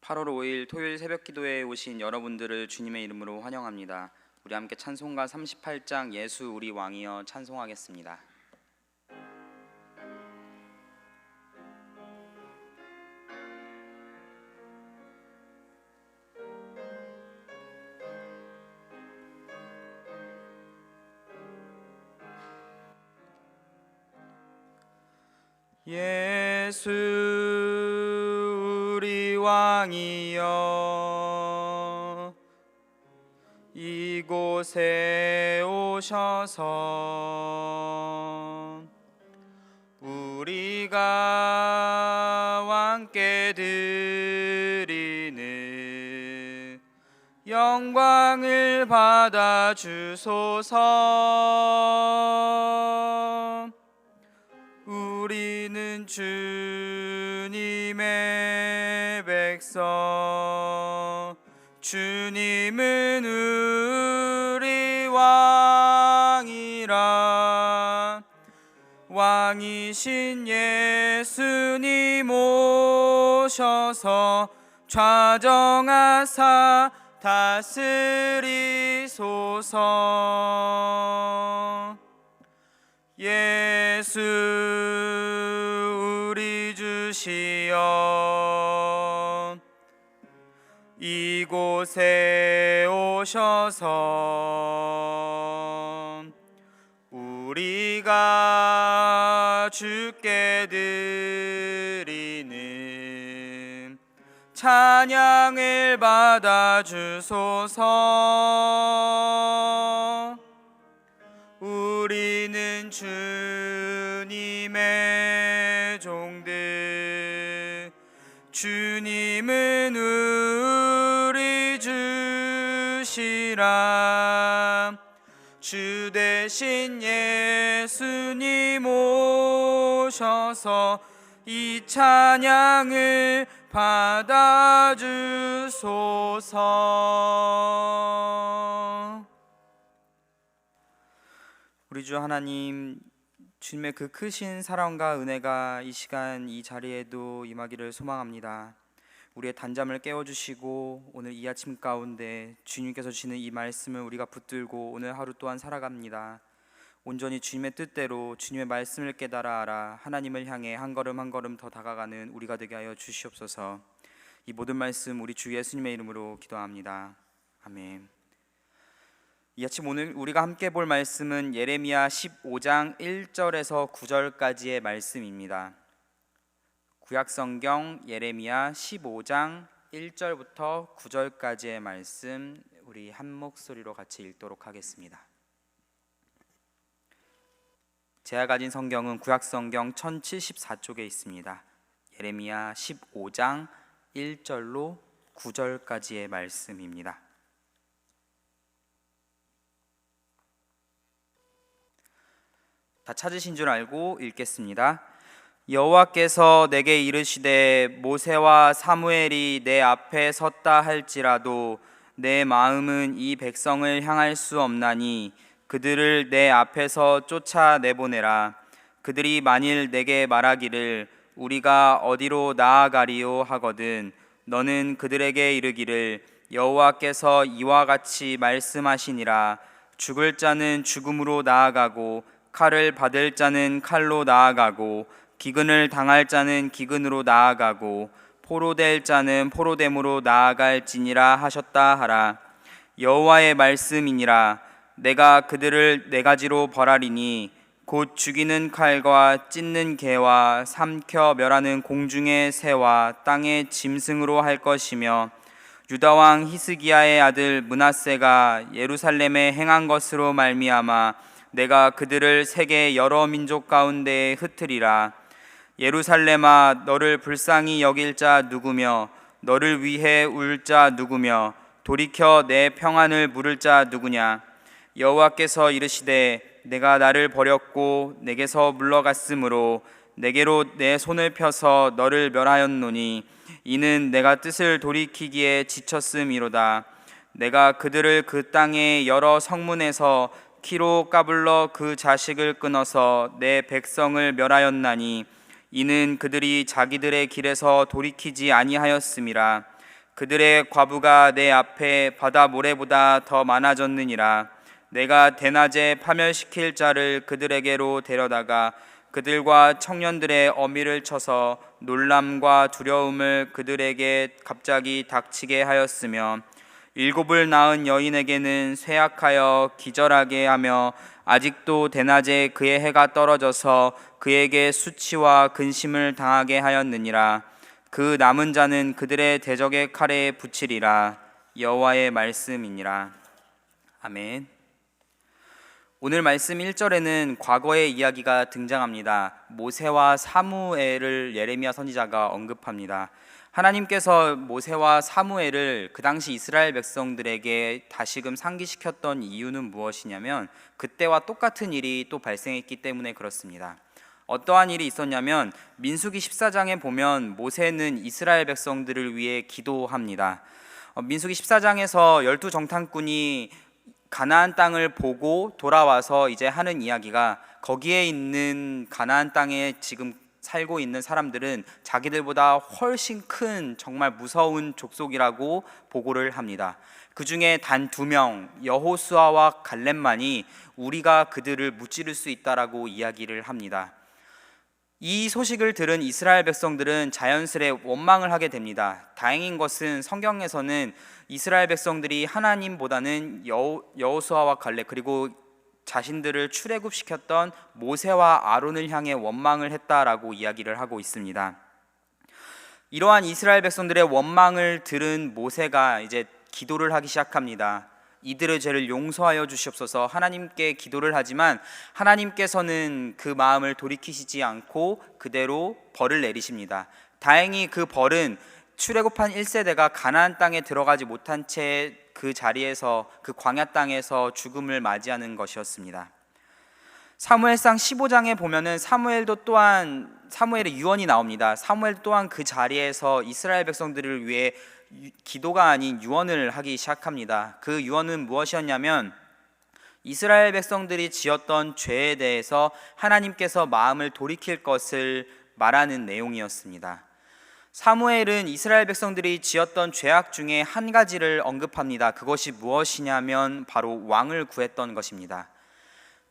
8월 5일 토요일 새벽 기도회에 오신 여러분들을 주님의 이름으로 환영합니다. 우리 함께 찬송가 38장 예수 우리 왕이여 찬송하겠습니다. 예수 우리 왕이여 이곳에 오셔서 우리가 왕께 드리는 영광을 받아 주소서. 우리는 주님의 백성, 주님은 우리 왕이라. 왕이신 예수님 오셔서 좌정하사 다스리소서. 예수 우리 주시여 이곳에 오셔서 우리가 주께 드리는 찬양을 받아 주소서. 우리는 주님의 종들, 주님은 우리 주시라. 주 대신 예수님 오셔서 이 찬양을 받아 주소서. 우리 주 하나님, 주님의 그 크신 사랑과 은혜가 이 시간 이 자리에도 임하기를 소망합니다. 우리의 단잠을 깨워주시고 오늘 이 아침 가운데 주님께서 주시는 이 말씀을 우리가 붙들고 오늘 하루 또한 살아갑니다. 온전히 주님의 뜻대로 주님의 말씀을 깨달아 알아 하나님을 향해 한 걸음 한 걸음 더 다가가는 우리가 되게 하여 주시옵소서. 이 모든 말씀 우리 주 예수님의 이름으로 기도합니다. 아멘. 이 아침 오늘 우리가 함께 볼 말씀은 예레미야 15장 1절에서 9절까지의 말씀입니다. 구약성경 예레미야 15장 1절부터 9절까지의 말씀 우리 한 목소리로 같이 읽도록 하겠습니다. 제가 가진 성경은 구약성경 1074쪽에 있습니다. 예레미야 15장 1절로 9절까지의 말씀입니다. 다 찾으신 줄 알고 읽겠습니다. 여호와께서 내게 이르시되 모세와 사무엘이 내 앞에 섰다 할지라도 내 마음은 이 백성을 향할 수 없나니 그들을 내 앞에서 쫓아내보내라. 그들이 만일 내게 말하기를 우리가 어디로 나아가리요 하거든 너는 그들에게 이르기를 여호와께서 이와 같이 말씀하시니라. 죽을 자는 죽음으로 나아가고 칼을 받을 자는 칼로 나아가고 기근을 당할 자는 기근으로 나아가고 포로될 자는 포로됨으로 나아갈지니라 하셨다 하라. 여호와의 말씀이니라. 내가 그들을 네 가지로 벌하리니 곧 죽이는 칼과 찢는 개와 삼켜 멸하는 공중의 새와 땅의 짐승으로 할 것이며 유다 왕 히스기야의 아들 므낫세가 예루살렘에 행한 것으로 말미암아 내가 그들을 세계 여러 민족 가운데에 흩으리라. 예루살렘아 너를 불쌍히 여길 자 누구며 너를 위해 울 자 누구며 돌이켜 내 평안을 물을 자 누구냐. 여호와께서 이르시되 내가 나를 버렸고 내게서 물러갔으므로 내게로 내 손을 펴서 너를 멸하였노니 이는 내가 뜻을 돌이키기에 지쳤음이로다. 내가 그들을 그 땅의 여러 성문에서 키로 까불러 그 자식을 끊어서 내 백성을 멸하였나니 이는 그들이 자기들의 길에서 돌이키지 아니하였음이라. 그들의 과부가 내 앞에 바다 모래보다 더 많아졌느니라. 내가 대낮에 파멸시킬 자를 그들에게로 데려다가 그들과 청년들의 어미를 쳐서 놀람과 두려움을 그들에게 갑자기 닥치게 하였으며, 일곱을 낳은 여인에게는 쇠약하여 기절하게 하며 아직도 대낮에 그의 해가 떨어져서 그에게 수치와 근심을 당하게 하였느니라. 그 남은 자는 그들의 대적의 칼에 붙이리라. 여호와의 말씀이니라. 아멘. 오늘 말씀 1절에는 과거의 이야기가 등장합니다. 모세와 사무엘을 예레미야 선지자가 언급합니다. 하나님께서 모세와 사무엘을 그 당시 이스라엘 백성들에게 다시금 상기시켰던 이유는 무엇이냐면, 그때와 똑같은 일이 또 발생했기 때문에 그렇습니다. 어떠한 일이 있었냐면, 민수기 14장에 보면 모세는 이스라엘 백성들을 위해 기도합니다. 민수기 14장에서 12정탐꾼이 가나안 땅을 보고 돌아와서 이제 하는 이야기가, 거기에 있는 가나안 땅에 지금 살고 있는 사람들은 자기들보다 훨씬 큰 정말 무서운 족속이라고 보고를 합니다. 그 중에 단 2명, 여호수아와 갈렙만이 우리가 그들을 무찌를 수 있다라고 이야기를 합니다. 이 소식을 들은 이스라엘 백성들은 자연스레 원망을 하게 됩니다. 다행인 것은 성경에서는 이스라엘 백성들이 하나님보다는 여호수아와 갈렙, 그리고 자신들을 출애굽시켰던 모세와 아론을 향해 원망을 했다라고 이야기를 하고 있습니다. 이러한 이스라엘 백성들의 원망을 들은 모세가 이제 기도를 하기 시작합니다. 이들의 죄를 용서하여 주시옵소서. 하나님께 기도를 하지만 하나님께서는 그 마음을 돌이키시지 않고 그대로 벌을 내리십니다. 다행히 그 벌은 출애굽한 1세대가 가나안 땅에 들어가지 못한 채 그 자리에서, 그 광야 땅에서 죽음을 맞이하는 것이었습니다. 사무엘상 15장에 보면은 사무엘의 유언이 나옵니다. 사무엘 또한 그 자리에서 이스라엘 백성들을 위해 기도가 아닌 유언을 하기 시작합니다. 그 유언은 무엇이었냐면, 이스라엘 백성들이 지었던 죄에 대해서 하나님께서 마음을 돌이킬 것을 말하는 내용이었습니다. 사무엘은 이스라엘 백성들이 지었던 죄악 중에 한 가지를 언급합니다. 그것이 무엇이냐면 바로 왕을 구했던 것입니다.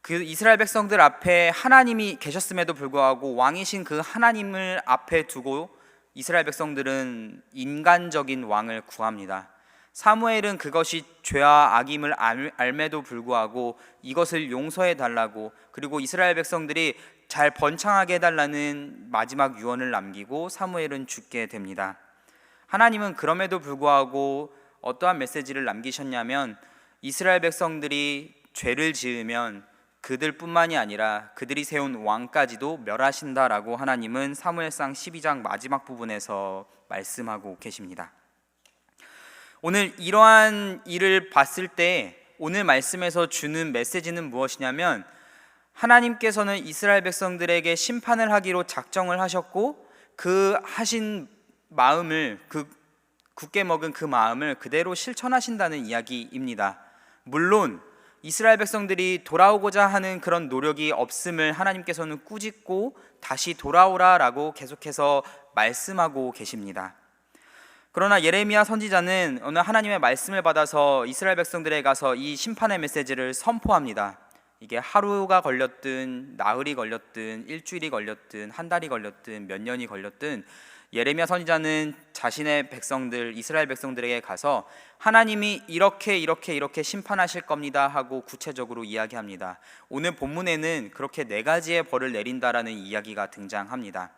그 이스라엘 백성들 앞에 하나님이 계셨음에도 불구하고 왕이신 그 하나님을 앞에 두고 이스라엘 백성들은 인간적인 왕을 구합니다. 사무엘은 그것이 죄와 악임을 알매도 불구하고 이것을 용서해 달라고, 그리고 이스라엘 백성들이 잘 번창하게 해달라는 마지막 유언을 남기고 사무엘은 죽게 됩니다. 하나님은 그럼에도 불구하고 어떠한 메시지를 남기셨냐면, 이스라엘 백성들이 죄를 지으면 그들뿐만이 아니라 그들이 세운 왕까지도 멸하신다라고 하나님은 사무엘상 12장 마지막 부분에서 말씀하고 계십니다. 오늘 이러한 일을 봤을 때 오늘 말씀에서 주는 메시지는 무엇이냐면, 하나님께서는 이스라엘 백성들에게 심판을 하기로 작정을 하셨고, 그 하신 마음을, 그 굳게 먹은 그 마음을 그대로 실천하신다는 이야기입니다. 물론 이스라엘 백성들이 돌아오고자 하는 그런 노력이 없음을 하나님께서는 꾸짖고 다시 돌아오라라고 계속해서 말씀하고 계십니다. 그러나 예레미야 선지자는 오늘 하나님의 말씀을 받아서 이스라엘 백성들에 가서 이 심판의 메시지를 선포합니다. 이게 하루가 걸렸든 나흘이 걸렸든 일주일이 걸렸든 한 달이 걸렸든 몇 년이 걸렸든, 예레미야 선지자는 자신의 백성들, 이스라엘 백성들에게 가서 하나님이 이렇게 심판하실 겁니다 하고 구체적으로 이야기합니다. 오늘 본문에는 그렇게 4가지의 벌을 내린다라는 이야기가 등장합니다.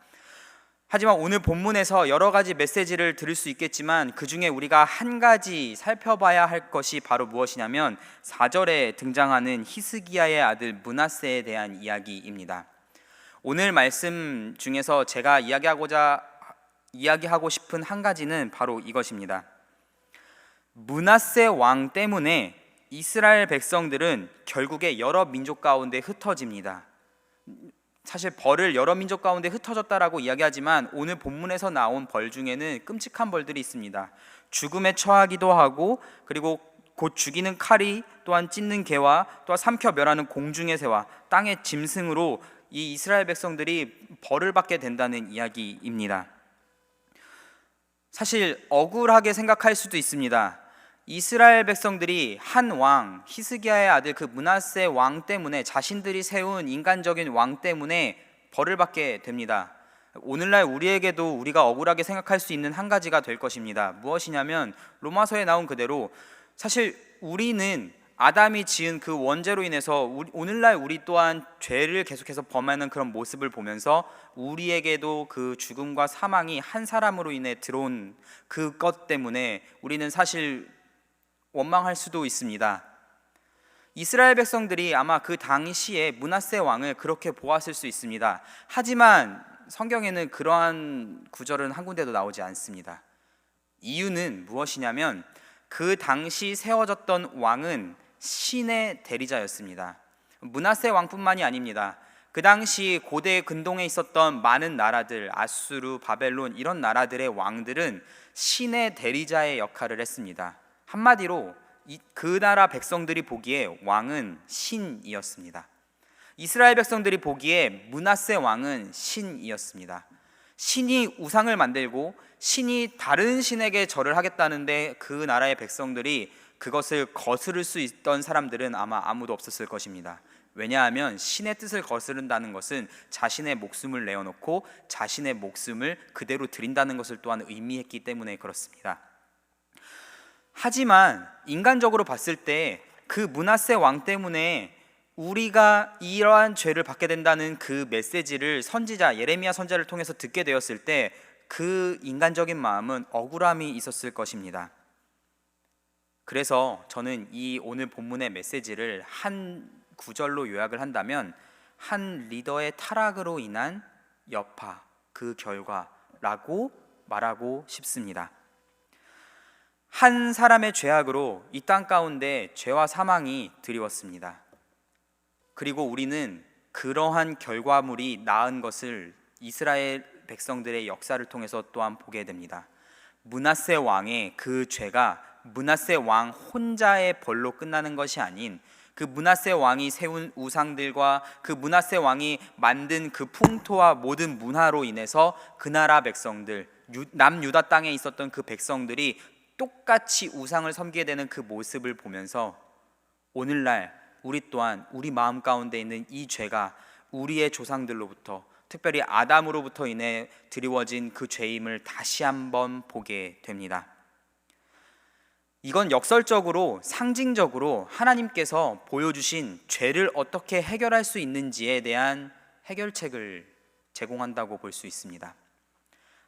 하지만 오늘 본문에서 여러 가지 메시지를 들을 수 있겠지만, 그 중에 우리가 한 가지 살펴봐야 할 것이 바로 무엇이냐면 4절에 등장하는 히스기야의 아들 므낫세에 대한 이야기입니다. 오늘 말씀 중에서 제가 이야기하고 싶은 한 가지는 바로 이것입니다. 므낫세 왕 때문에 이스라엘 백성들은 결국에 여러 민족 가운데 흩어집니다. 사실 벌을 여러 민족 가운데 흩어졌다라고 이야기하지만 오늘 본문에서 나온 벌 중에는 끔찍한 벌들이 있습니다. 죽음에 처하기도 하고, 그리고 곧 죽이는 칼이, 또한 찢는 개와, 또한 삼켜 멸하는 공중의 새와 땅의 짐승으로 이 이스라엘 백성들이 벌을 받게 된다는 이야기입니다. 사실 억울하게 생각할 수도 있습니다. 이스라엘 백성들이 한 왕, 히스기야의 아들 그 므낫세 왕 때문에, 자신들이 세운 인간적인 왕 때문에 벌을 받게 됩니다. 오늘날 우리에게도 우리가 억울하게 생각할 수 있는 한 가지가 될 것입니다. 무엇이냐면 로마서에 나온 그대로 사실 우리는 아담이 지은 그 원죄로 인해서 오늘날 우리 또한 죄를 계속해서 범하는 그런 모습을 보면서 우리에게도 그 죽음과 사망이 한 사람으로 인해 들어온 그것 때문에 우리는 사실 원망할 수도 있습니다. 이스라엘 백성들이 아마 그 당시에 므낫세 왕을 그렇게 보았을 수 있습니다. 하지만 성경에는 그러한 구절은 한 군데도 나오지 않습니다. 이유는 무엇이냐면 그 당시 세워졌던 왕은 신의 대리자였습니다. 므낫세 왕뿐만이 아닙니다. 그 당시 고대 근동에 있었던 많은 나라들, 아수르, 바벨론 이런 나라들의 왕들은 신의 대리자의 역할을 했습니다. 한마디로 그 나라 백성들이 보기에 왕은 신이었습니다. 이스라엘 백성들이 보기에 므낫세 왕은 신이었습니다. 신이 우상을 만들고 신이 다른 신에게 절을 하겠다는데 그 나라의 백성들이 그것을 거스를 수 있던 사람들은 아마 아무도 없었을 것입니다. 왜냐하면 신의 뜻을 거스른다는 것은 자신의 목숨을 내어놓고 자신의 목숨을 그대로 드린다는 것을 또한 의미했기 때문에 그렇습니다. 하지만 인간적으로 봤을 때 그 므낫세 왕 때문에 우리가 이러한 죄를 받게 된다는 그 메시지를 선지자 예레미야 선지자를 통해서 듣게 되었을 때 그 인간적인 마음은 억울함이 있었을 것입니다. 그래서 저는 이 오늘 본문의 메시지를 한 구절로 요약을 한다면 한 리더의 타락으로 인한 여파, 그 결과라고 말하고 싶습니다. 한 사람의 죄악으로 이 땅 가운데 죄와 사망이 드리웠습니다. 그리고 우리는 그러한 결과물이 낳은 것을 이스라엘 백성들의 역사를 통해서 또한 보게 됩니다. 므낫세 왕의 그 죄가 므낫세 왕 혼자의 벌로 끝나는 것이 아닌 그 므낫세 왕이 세운 우상들과 그 므낫세 왕이 만든 그 풍토와 모든 문화로 인해서 그 나라 백성들, 남유다 땅에 있었던 그 백성들이 똑같이 우상을 섬기게 되는 그 모습을 보면서 오늘날 우리 또한 우리 마음 가운데 있는 이 죄가 우리의 조상들로부터, 특별히 아담으로부터 인해 드리워진 그 죄임을 다시 한번 보게 됩니다. 이건 역설적으로, 상징적으로 하나님께서 보여주신 죄를 어떻게 해결할 수 있는지에 대한 해결책을 제공한다고 볼 수 있습니다.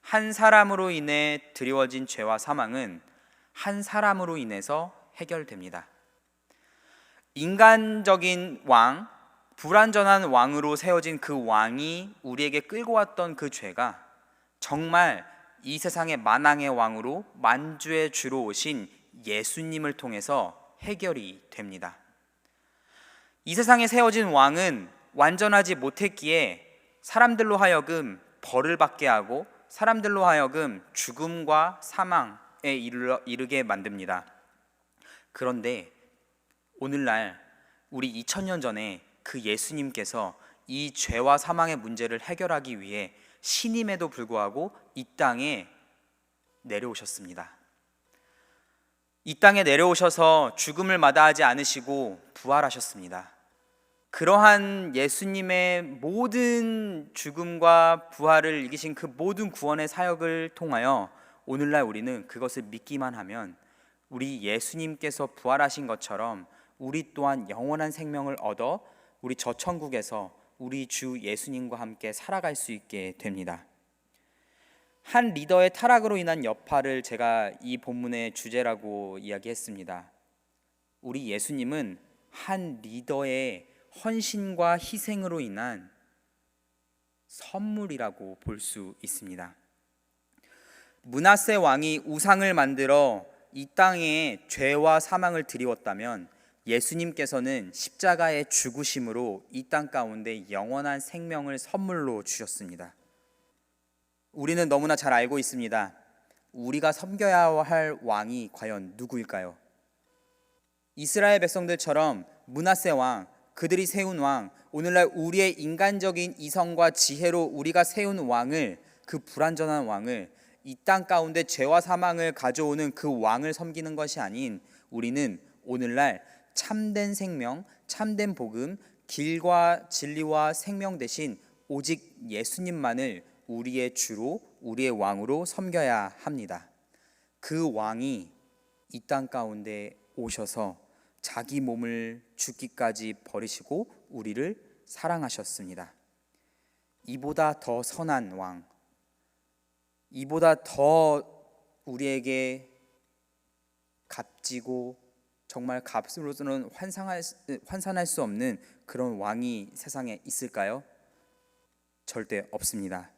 한 사람으로 인해 드리워진 죄와 사망은 한 사람으로 인해서 해결됩니다. 인간적인 왕, 불완전한 왕으로 세워진 그 왕이 우리에게 끌고 왔던 그 죄가 정말 이 세상의 만왕의 왕으로 만주의 주로 오신 예수님을 통해서 해결이 됩니다. 이 세상에 세워진 왕은 완전하지 못했기에 사람들로 하여금 벌을 받게 하고 사람들로 하여금 죽음과 사망에 이르게 만듭니다. 그런데 오늘날 우리 2000년 전에 그 예수님께서 이 죄와 사망의 문제를 해결하기 위해 신임에도 불구하고 이 땅에 내려오셨습니다. 이 땅에 내려오셔서 죽음을 마다하지 않으시고 부활하셨습니다. 그러한 예수님의 모든 죽음과 부활을 이기신 그 모든 구원의 사역을 통하여 오늘날 우리는 그것을 믿기만 하면 우리 예수님께서 부활하신 것처럼 우리 또한 영원한 생명을 얻어 우리 저 천국에서 우리 주 예수님과 함께 살아갈 수 있게 됩니다. 한 리더의 타락으로 인한 여파를 제가 이 본문의 주제라고 이야기했습니다. 우리 예수님은 한 리더의 헌신과 희생으로 인한 선물이라고 볼 수 있습니다. 므낫세 왕이 우상을 만들어 이 땅에 죄와 사망을 드리웠다면 예수님께서는 십자가의 죽으심으로 이 땅 가운데 영원한 생명을 선물로 주셨습니다. 우리는 너무나 잘 알고 있습니다. 우리가 섬겨야 할 왕이 과연 누구일까요? 이스라엘 백성들처럼 므낫세 왕, 그들이 세운 왕, 오늘날 우리의 인간적인 이성과 지혜로 우리가 세운 왕을, 그 불완전한 왕을 이 땅 가운데 죄와 사망을 가져오는 그 왕을 섬기는 것이 아닌 우리는 오늘날 참된 생명, 참된 복음, 길과 진리와 생명 대신 오직 예수님만을 우리의 주로, 우리의 왕으로 섬겨야 합니다. 그 왕이 이 땅 가운데 오셔서 자기 몸을 죽기까지 버리시고 우리를 사랑하셨습니다. 이보다 더 선한 왕, 이보다 더 우리에게 값지고 정말 값으로서는 환산할 수 없는 그런 왕이 세상에 있을까요? 절대 없습니다.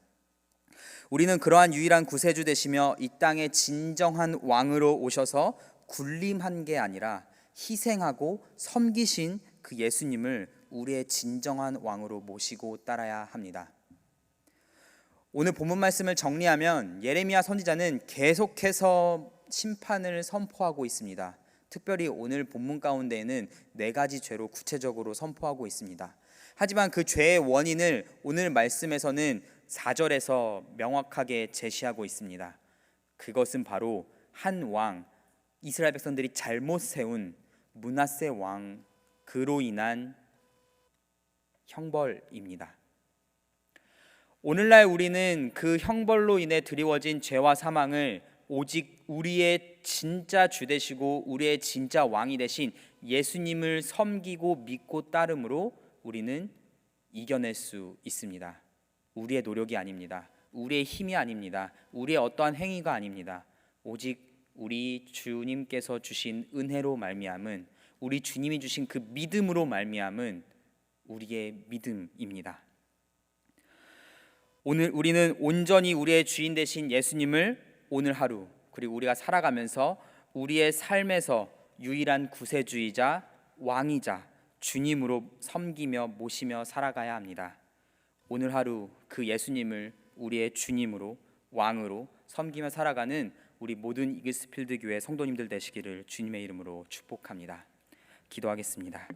우리는 그러한 유일한 구세주 되시며 이 땅에 진정한 왕으로 오셔서 군림한 게 아니라 희생하고 섬기신 그 예수님을 우리의 진정한 왕으로 모시고 따라야 합니다. 오늘 본문 말씀을 정리하면 예레미야 선지자는 계속해서 심판을 선포하고 있습니다. 특별히 오늘 본문 가운데에는 4가지 죄로 구체적으로 선포하고 있습니다. 하지만 그 죄의 원인을 오늘 말씀에서는 4절에서 명확하게 제시하고 있습니다. 그것은 바로 한 왕, 이스라엘 백성들이 잘못 세운 므낫세 왕, 그로 인한 형벌입니다. 오늘날 우리는 그 형벌로 인해 드리워진 죄와 사망을 오직 우리의 진짜 주 되시고 우리의 진짜 왕이 되신 예수님을 섬기고 믿고 따름으로 우리는 이겨낼 수 있습니다. 우리의 노력이 아닙니다. 우리의 힘이 아닙니다. 우리의 어떠한 행위가 아닙니다. 오직 우리 주님께서 주신 은혜로 말미암은, 우리 주님이 주신 그 믿음으로 말미암은 우리의 믿음입니다. 오늘 우리는 온전히 우리의 주인 되신 예수님을 오늘 하루, 그리고 우리가 살아가면서 우리의 삶에서 유일한 구세주이자 왕이자 주님으로 섬기며 모시며 살아가야 합니다. 오늘 하루 그 예수님을 우리의 주님으로, 왕으로 섬기며 살아가는 우리 모든 이글스필드 교회 성도님들 되시기를 주님의 이름으로 축복합니다. 기도하겠습니다.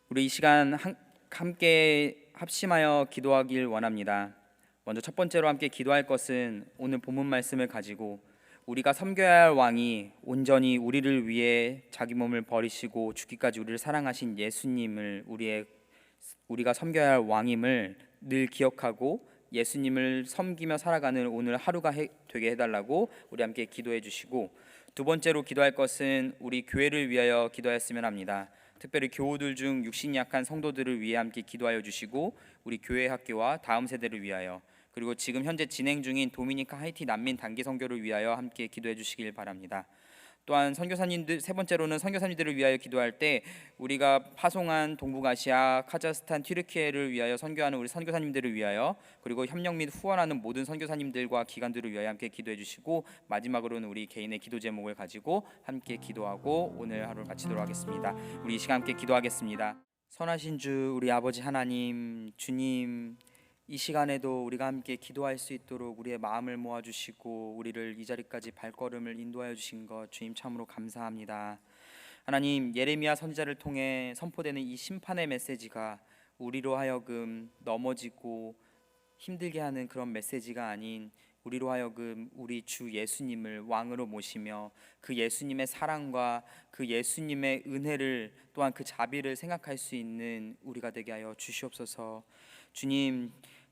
우리 이 시간 함께 합심하여 기도하길 원합니다. 먼저 첫 번째로 함께 기도할 것은 오늘 본문 말씀을 가지고 우리가 섬겨야 할 왕이 온전히 우리를 위해 자기 몸을 버리시고 죽기까지 우리를 사랑하신 예수님을 우리가 섬겨야 할 왕임을 늘 기억하고 예수님을 섬기며 살아가는 오늘 하루가 되게 해달라고 우리 함께 기도해 주시고, 두 번째로 기도할 것은 우리 교회를 위하여 기도하였으면 합니다. 특별히 교우들 중 육신이 약한 성도들을 위해 함께 기도하여 주시고, 우리 교회 학교와 다음 세대를 위하여, 그리고 지금 현재 진행 중인 도미니카 하이티 난민 단기 선교를 위하여 함께 기도해 주시길 바랍니다. 또한 선교사님들, 세 번째로는 선교사님들을 위하여 기도할 때 우리가 파송한 동북아시아, 카자흐스탄, 튀르키예를 위하여 선교하는 우리 선교사님들을 위하여, 그리고 협력 및 후원하는 모든 선교사님들과 기관들을 위하여 함께 기도해 주시고, 마지막으로는 우리 개인의 기도 제목을 가지고 함께 기도하고 오늘 하루를 마치도록 하겠습니다. 우리 이 시간 함께 기도하겠습니다. 선하신 주 우리 아버지 하나님, 주님, 이 시간에도 우리가 함께 기도할 수 있도록 우리의 마음을 모아주시고 우리를 이 자리까지 발걸음을 인도하여 주신 것 주님 참으로 감사합니다. 하나님, 예레미야 선지자를 통해 선포되는 이 심판의 메시지가 우리로 하여금 넘어지고 힘들게 하는 그런 메시지가 아닌, 우리로 하여금 우리 주 예수님을 왕으로 모시며 그 예수님의 사랑과 그 예수님의 은혜를, 또한 그 자비를 생각할 수 있는 우리가 되게 하여 주시옵소서.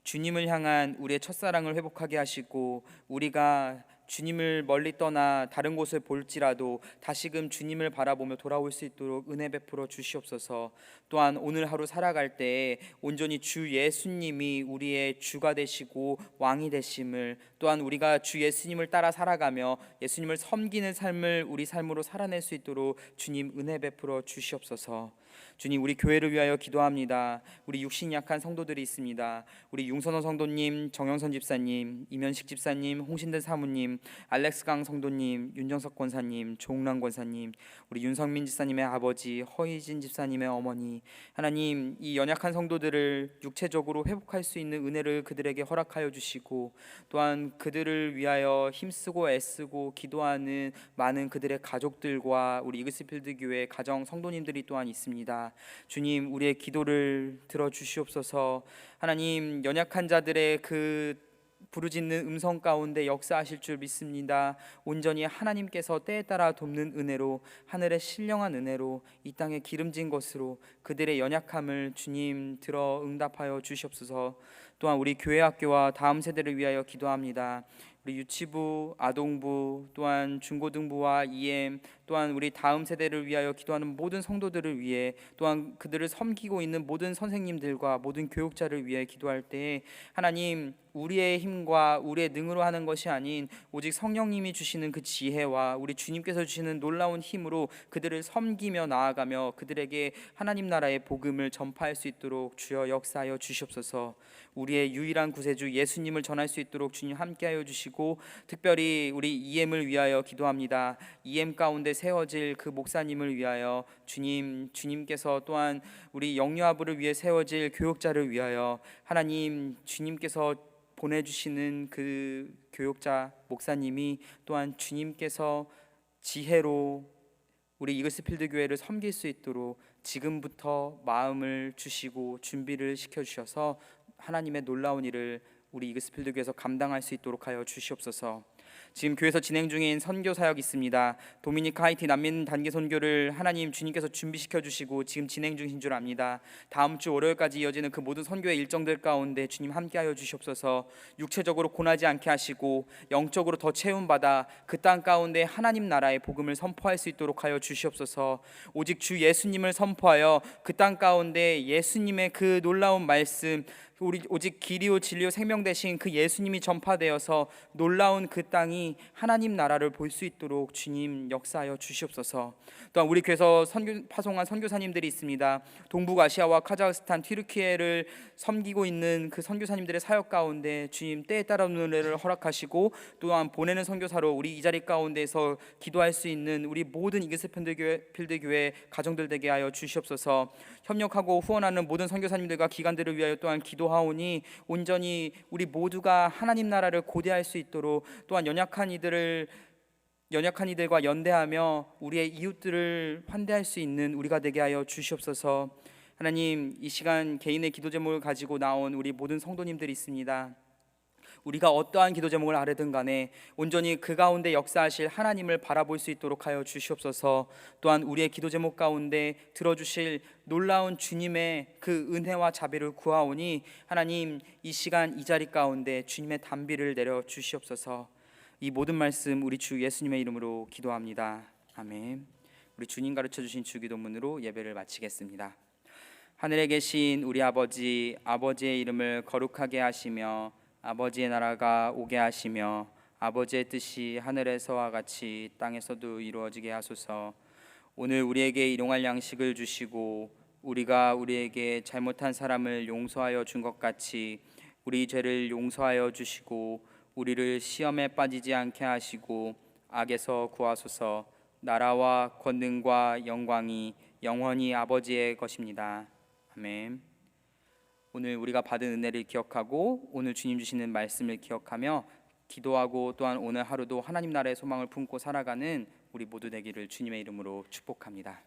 주님을 향한 우리의 첫사랑을 회복하게 하시고, 우리가 주님을 멀리 떠나 다른 곳을 볼지라도 다시금 주님을 바라보며 돌아올 수 있도록 은혜 베풀어 주시옵소서. 또한 오늘 하루 살아갈 때에 온전히 주 예수님이 우리의 주가 되시고 왕이 되심을, 또한 우리가 주 예수님을 따라 살아가며 예수님을 섬기는 삶을 우리 삶으로 살아낼 수 있도록 주님 은혜 베풀어 주시옵소서. 주님, 우리 교회를 위하여 기도합니다. 우리 육신이 약한 성도들이 있습니다. 우리 융선호 성도님, 정영선 집사님, 이면식 집사님, 홍신대 사모님, 알렉스강 성도님, 윤정석 권사님, 조웅란 권사님, 우리 윤성민 집사님의 아버지, 허희진 집사님의 어머니, 하나님, 이 연약한 성도들을 육체적으로 회복할 수 있는 은혜를 그들에게 허락하여 주시고, 또한 그들을 위하여 힘쓰고 애쓰고 기도하는 많은 그들의 가족들과 우리 이글스필드 교회 가정 성도님들이 또한 있습니다. 기도합니다. 주님, 우리의 기도를 들어주시옵소서. 하나님, 연약한 자들의 그 부르짖는 음성 가운데 역사하실 줄 믿습니다. 온전히 하나님께서 때에 따라 돕는 은혜로, 하늘의 신령한 은혜로, 이 땅에 기름진 것으로 그들의 연약함을 주님 들어 응답하여 주시옵소서. 또한 우리 교회 학교와 다음 세대를 위하여 기도합니다. 우리 유치부, 아동부, 또한 중고등부와 EM, 또한 우리 다음 세대를 위하여 기도하는 모든 성도들을 위해, 또한 그들을 섬기고 있는 모든 선생님들과 모든 교육자를 위해 기도할 때에 하나님, 우리의 힘과 우리의 능으로 하는 것이 아닌 오직 성령님이 주시는 그 지혜와 우리 주님께서 주시는 놀라운 힘으로 그들을 섬기며 나아가며 그들에게 하나님 나라의 복음을 전파할 수 있도록 주여 역사하여 주시옵소서. 우리의 유일한 구세주 예수님을 전할 수 있도록 주님 함께하여 주시고, 특별히 우리 EM을 위하여 기도합니다. EM 가운데 세워질 그 목사님을 위하여 주님께서 또한 우리 영유아부를 위해 세워질 교육자를 위하여 하나님, 주님께서 보내주시는 그 교육자 목사님이 또한 주님께서 지혜로 우리 이글스필드 교회를 섬길 수 있도록 지금부터 마음을 주시고 준비를 시켜주셔서 하나님의 놀라운 일을 우리 이글스필드 교회에서 감당할 수 있도록 하여 주시옵소서. 지금 교회에서 진행 중인 선교 사역 있습니다. 도미니카 하이티 난민 단기 선교를 하나님 주님께서 준비시켜 주시고 지금 진행 중인 줄 압니다. 다음 주 월요일까지 이어지는 그 모든 선교의 일정들 가운데 주님 함께하여 주시옵소서. 육체적으로 고나지 않게 하시고 영적으로 더 채움받아 그 땅 가운데 하나님 나라의 복음을 선포할 수 있도록 하여 주시옵소서. 오직 주 예수님을 선포하여 그 땅 가운데 예수님의 그 놀라운 말씀, 우리 오직 길이요 진리요 생명 되신 그 예수님이 전파되어서 놀라운 그 땅이 하나님 나라를 볼 수 있도록 주님 역사하여 주시옵소서. 또한 우리 교회에서 파송한 선교사님들이 있습니다. 동북아시아와 카자흐스탄, 튀르키예를 섬기고 있는 그 선교사님들의 사역 가운데 주님 때에 따라 은혜를 허락하시고, 또한 보내는 선교사로 우리 이 자리 가운데서 기도할 수 있는 우리 모든 이글스필드 교회 가정들 되게 하여 주시옵소서. 협력하고 후원하는 모든 선교사님들과 기관들을 위하여 또한 기도하오니 온전히 우리 모두가 하나님 나라를 고대할 수 있도록, 또한 연약한 이들과 연대하며 우리의 이웃들을 환대할 수 있는 우리가 되게 하여 주시옵소서. 하나님, 이 시간 개인의 기도 제목을 가지고 나온 우리 모든 성도님들이 있습니다. 우리가 어떠한 기도 제목을 아뢰든 간에 온전히 그 가운데 역사하실 하나님을 바라볼 수 있도록 하여 주시옵소서. 또한 우리의 기도 제목 가운데 들어주실 놀라운 주님의 그 은혜와 자비를 구하오니 하나님, 이 시간 이 자리 가운데 주님의 단비를 내려 주시옵소서. 이 모든 말씀 우리 주 예수님의 이름으로 기도합니다. 아멘. 우리 주님 가르쳐 주신 주기도문으로 예배를 마치겠습니다. 하늘에 계신 우리 아버지, 아버지의 이름을 거룩하게 하시며 아버지의 나라가 오게 하시며 아버지의 뜻이 하늘에서와 같이 땅에서도 이루어지게 하소서. 오늘 우리에게 일용할 양식을 주시고 우리가 우리에게 잘못한 사람을 용서하여 준 것 같이 우리 죄를 용서하여 주시고 우리를 시험에 빠지지 않게 하시고 악에서 구하소서. 나라와 권능과 영광이 영원히 아버지의 것입니다. 아멘. 오늘 우리가 받은 은혜를 기억하고 오늘 주님 주시는 말씀을 기억하며 기도하고, 또한 오늘 하루도 하나님 나라의 소망을 품고 살아가는 우리 모두 되기를 주님의 이름으로 축복합니다.